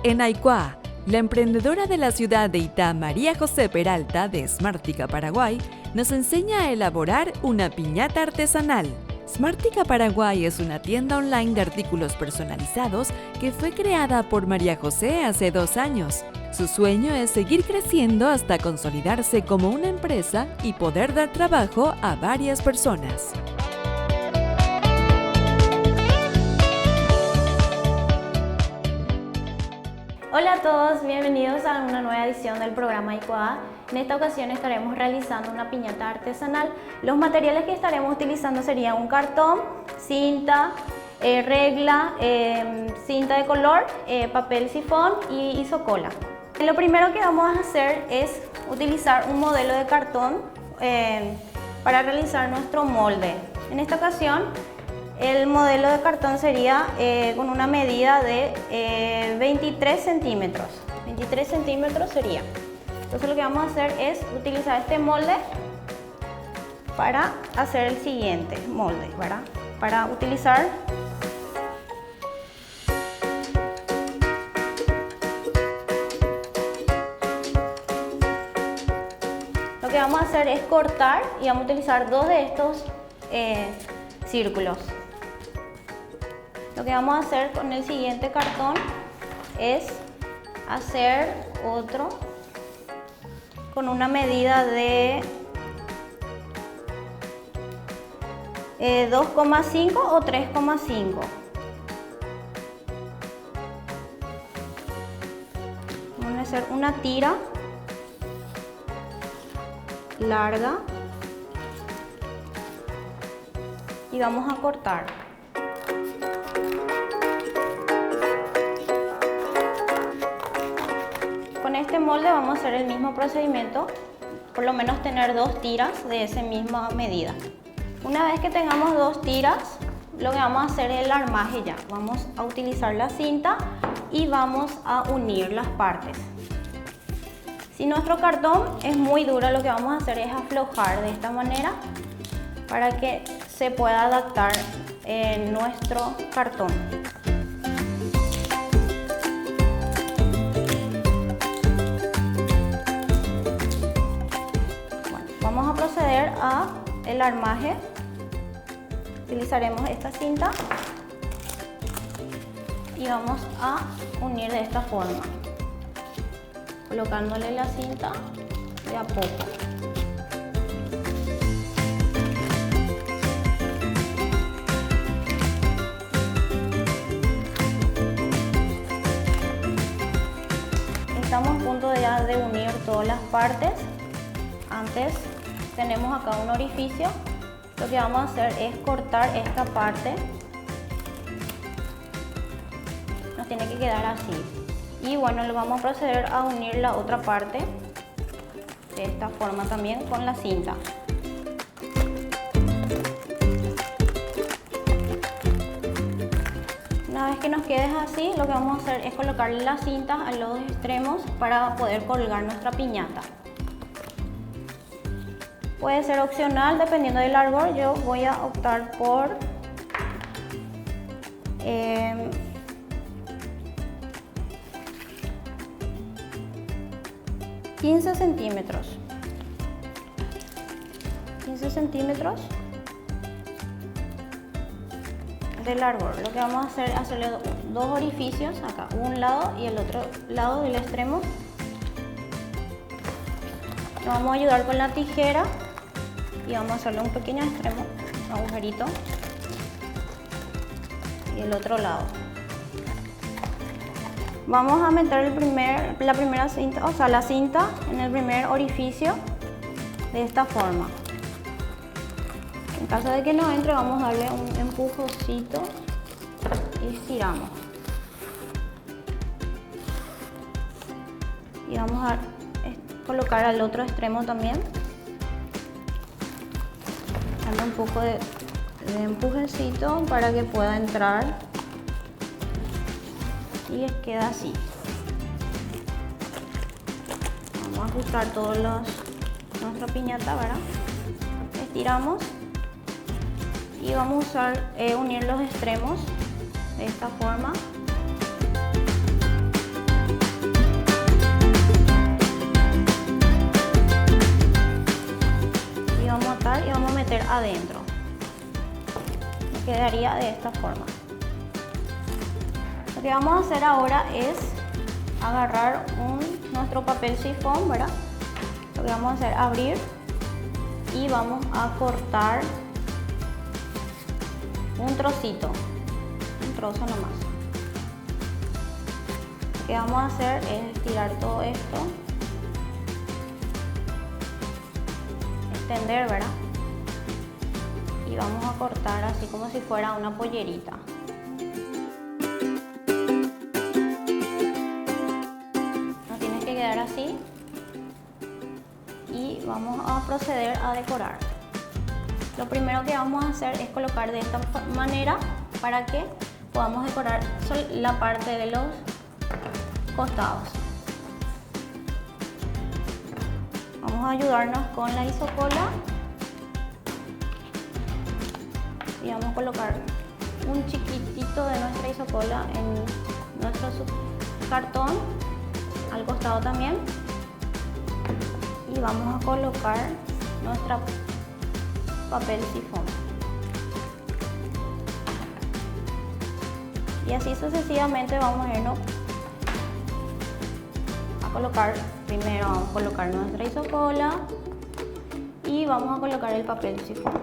En Aikuá, la emprendedora de la ciudad de Itá, María José Peralta, de Smartica Paraguay, nos enseña a elaborar una piñata artesanal. Smartica Paraguay es una tienda online de artículos personalizados que fue creada por María José hace 2 años. Su sueño es seguir creciendo hasta consolidarse como una empresa y poder dar trabajo a varias personas. Hola a todos, bienvenidos a una nueva edición del programa Aikuá. En esta ocasión estaremos realizando una piñata artesanal. Los materiales que estaremos utilizando serían un cartón, cinta, regla, cinta de color, papel sifón y isocola. Lo primero que vamos a hacer es utilizar un modelo de cartón para realizar nuestro molde. En esta ocasión, el modelo de cartón sería con una medida de 23 centímetros. 23 centímetros sería. Entonces lo que vamos a hacer es utilizar este molde para hacer el siguiente molde, ¿verdad? Para utilizar lo que vamos a hacer es cortar y vamos a utilizar 2 de estos círculos. Lo que vamos a hacer con el siguiente cartón es hacer otro con una medida de 2,5 o 3,5. Vamos a hacer una tira larga y vamos a cortar. Con este molde vamos a hacer el mismo procedimiento, por lo menos tener 2 tiras de esa misma medida. Una vez que tengamos 2 tiras, lo que vamos a hacer es el armaje ya. Vamos a utilizar la cinta y vamos a unir las partes. Si nuestro cartón es muy duro, lo que vamos a hacer es aflojar de esta manera para que se pueda adaptar en nuestro cartón. Vamos a proceder a el armaje. Utilizaremos esta cinta y vamos a unir de esta forma, colocándole la cinta de a poco. Estamos a punto ya de unir todas las partes. Antes tenemos acá un orificio. Lo que vamos a hacer es cortar esta parte. Nos tiene que quedar así. Y bueno, le vamos a proceder a unir la otra parte de esta forma también con la cinta. Una vez que nos quede así, lo que vamos a hacer es colocarle la cinta a los extremos para poder colgar nuestra piñata. Puede ser opcional dependiendo del largor. Yo voy a optar por 15 centímetros. 15 centímetros de largor. Lo que vamos a hacer es hacerle 2 orificios acá, un lado y el otro lado del extremo. Nos vamos a ayudar con la tijera y vamos a hacerle un pequeño extremo, un agujerito, y el otro lado. Vamos a meter la primera cinta, o sea, la cinta en el primer orificio de esta forma. En caso de que no entre, vamos a darle un empujoncito y estiramos. Y vamos a colocar al otro extremo también. Dando un poco de empujecito para que pueda entrar. Y queda así. Vamos a ajustar todos nuestra piñata, ¿verdad? Estiramos y vamos a usar unir los extremos de esta forma. meter adentro. Quedaría de esta forma. Lo que vamos a hacer ahora es agarrar nuestro papel sifón, ¿verdad? Lo que vamos a hacer es abrir y vamos a cortar un trocito, un trozo nomás. Lo que vamos a hacer es estirar todo esto, extender, ¿verdad? Y vamos a cortar así como si fuera una pollerita. Nos tiene que quedar así y vamos a proceder a decorar. Lo primero que vamos a hacer es colocar de esta manera para que podamos decorar la parte de los costados. Vamos a ayudarnos con la isocola y vamos a colocar un chiquitito de nuestra isocola en nuestro cartón, al costado también, y vamos a colocar nuestra papel sifón y así sucesivamente vamos a irnos a colocar. Primero vamos a colocar nuestra isocola y vamos a colocar el papel sifón.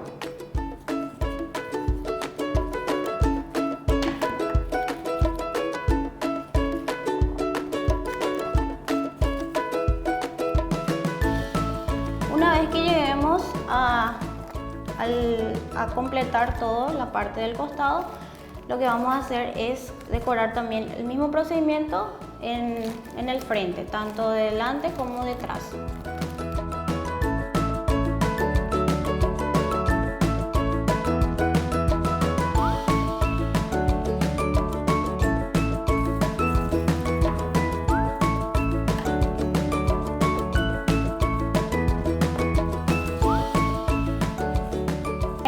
Una vez que lleguemos a completar toda la parte del costado, lo que vamos a hacer es decorar también el mismo procedimiento en el frente, tanto delante como detrás.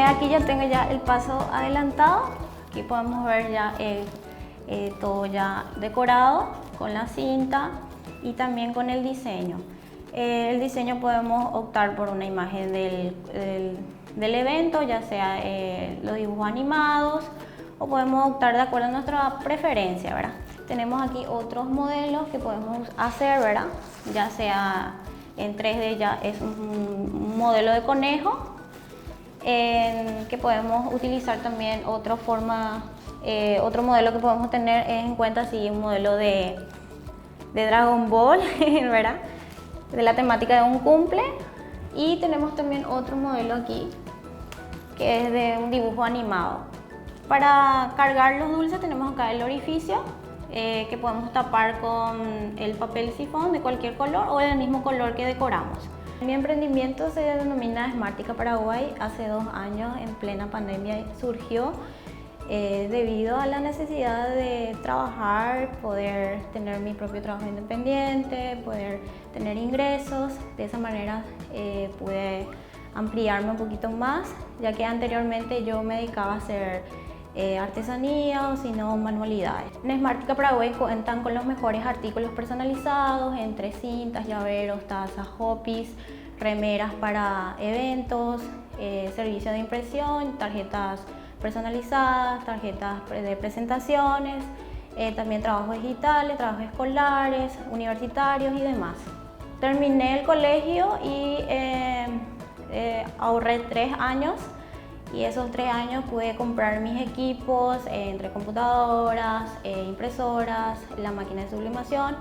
Aquí ya tengo ya el paso adelantado. Aquí podemos ver ya todo ya decorado con la cinta y también con el diseño. El diseño podemos optar por una imagen del evento, ya sea los dibujos animados, o podemos optar de acuerdo a nuestra preferencia, ¿verdad? Tenemos aquí otros modelos que podemos hacer, ¿verdad? Ya sea en 3D, ya es un modelo de conejo, que podemos utilizar también otra forma, otro modelo que podemos tener en cuenta, sí, un modelo de Dragon Ball, ¿verdad? De la temática de un cumple. Y tenemos también otro modelo aquí que es de un dibujo animado. Para cargar los dulces tenemos acá el orificio, que podemos tapar con el papel sifón de cualquier color o del mismo color que decoramos. Mi emprendimiento se denomina Smartica Paraguay. Hace 2 años, en plena pandemia, surgió debido a la necesidad de trabajar, poder tener mi propio trabajo independiente, poder tener ingresos. De esa manera pude ampliarme un poquito más, ya que anteriormente yo me dedicaba a hacer artesanía o si no manualidades. En Smartica Paraguay cuentan con los mejores artículos personalizados, entre cintas, llaveros, tazas, hopis, remeras para eventos, servicio de impresión, tarjetas personalizadas, tarjetas de presentaciones, también trabajos digitales, trabajos escolares, universitarios y demás. Terminé el colegio y ahorré 3 años. Y esos 3 años pude comprar mis equipos, entre computadoras, impresoras, la máquina de sublimación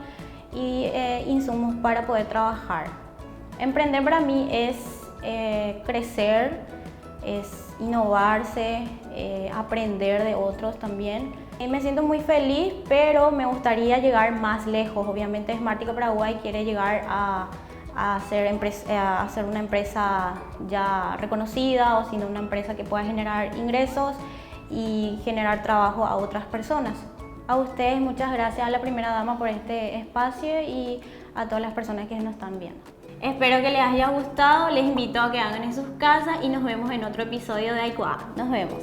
y insumos para poder trabajar. Emprender para mí es crecer, es innovarse, aprender de otros también. Me siento muy feliz, pero me gustaría llegar más lejos. Obviamente Smartica Paraguay quiere llegar a hacer una empresa ya reconocida, o sino una empresa que pueda generar ingresos y generar trabajo a otras personas. A ustedes muchas gracias, a la primera dama, por este espacio y a todas las personas que nos están viendo. Espero que les haya gustado, les invito a que hagan en sus casas y nos vemos en otro episodio de Aikuá. Nos vemos.